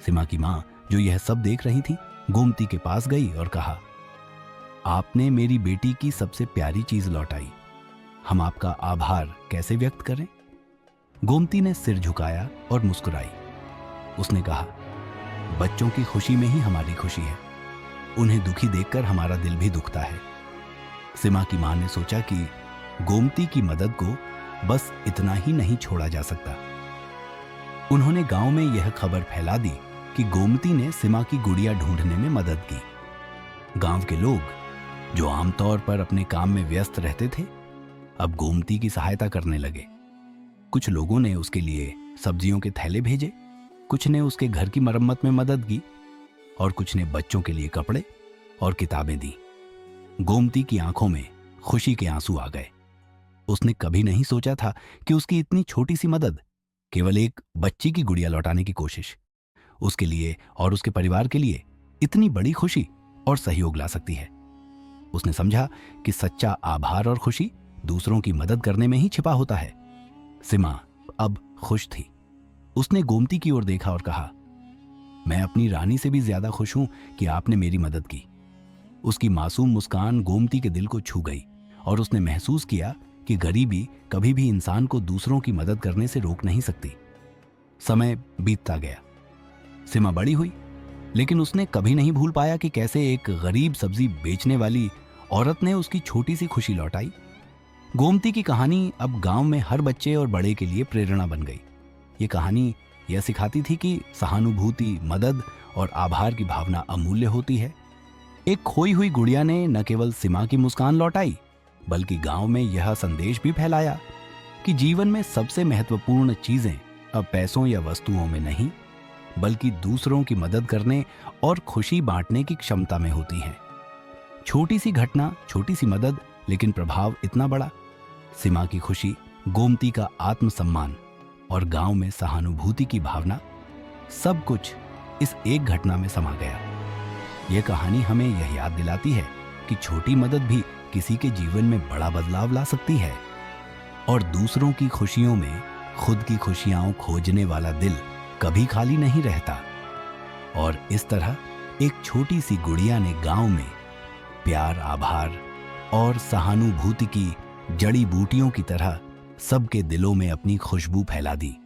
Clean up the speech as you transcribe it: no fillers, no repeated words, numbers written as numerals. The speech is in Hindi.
सीमा की माँ, जो यह सब देख रही थी, गोमती के पास गई और कहा, आपने मेरी बेटी की सबसे प्यारी चीज लौटाई। हम आपका आभार कैसे व्यक्त करें? गोमती ने सिर झुकाया और मुस्कुराई। उसने कहा, बच्चों की खुशी में ही हमारी खुशी है। उन्हें दुखी देखकर हमारा दिल भी दुखता है। सीमा की मां ने सोचा कि गोमती की मदद को बस इतना ही नहीं छोड़ा जा सकता। उन्होंने गांव में यह खबर फैला दी कि गोमती ने सीमा की गुड़िया ढूंढने में मदद की। गांव के लोग, जो आमतौर पर अपने काम में व्यस्त रहते थे, अब गोमती की सहायता करने लगे। कुछ लोगों ने उसके लिए सब्जियों के थैले भेजे, कुछ ने उसके घर की मरम्मत में मदद की और कुछ ने बच्चों के लिए कपड़े और किताबें दी। गोमती की आंखों में खुशी के आंसू आ गए। उसने कभी नहीं सोचा था कि उसकी इतनी छोटी सी मदद, केवल एक बच्ची की गुड़िया लौटाने की कोशिश, उसके लिए और उसके परिवार के लिए इतनी बड़ी खुशी और सहयोग ला सकती है। उसने समझा कि सच्चा आभार और खुशी दूसरों की मदद करने में ही छिपा होता है। सीमा अब खुश थी। उसने गोमती की ओर देखा और कहा, मैं अपनी रानी से भी ज्यादा खुश हूं कि आपने मेरी मदद की। उसकी मासूम मुस्कान गोमती के दिल को छू गई और उसने महसूस किया कि गरीबी कभी भी इंसान को दूसरों की मदद करने से रोक नहीं सकती। समय बीतता गया। सीमा बड़ी हुई, लेकिन उसने कभी नहीं भूल पाया कि कैसे एक गरीब सब्जी बेचने वाली औरत ने उसकी छोटी सी खुशी लौटाई। गोमती की कहानी अब गांव में हर बच्चे और बड़े के लिए प्रेरणा बन गई। ये कहानी यह सिखाती थी कि सहानुभूति, मदद और आभार की भावना अमूल्य होती है। एक खोई हुई गुड़िया ने न केवल सीमा की मुस्कान लौटाई, बल्कि गांव में यह संदेश भी फैलाया कि जीवन में सबसे महत्वपूर्ण चीजें अब पैसों या वस्तुओं में नहीं, बल्कि दूसरों की मदद करने और खुशी बांटने की क्षमता में होती हैं। छोटी सी घटना, छोटी सी मदद, लेकिन प्रभाव इतना बड़ा। सीमा की खुशी, गोमती का आत्मसम्मान और गांव में सहानुभूति की भावना, सब कुछ इस एक घटना में समा गया। यह कहानी हमें यह याद दिलाती है कि छोटी मदद भी किसी के जीवन में बड़ा बदलाव ला सकती है और दूसरों की खुशियों में खुद की खुशियां खोजने वाला दिल कभी खाली नहीं रहता। और इस तरह एक छोटी सी गुड़िया ने गांव में प्यार, आभार और सहानुभूति की जड़ी बूटियों की तरह सबके दिलों में अपनी खुशबू फैला दी।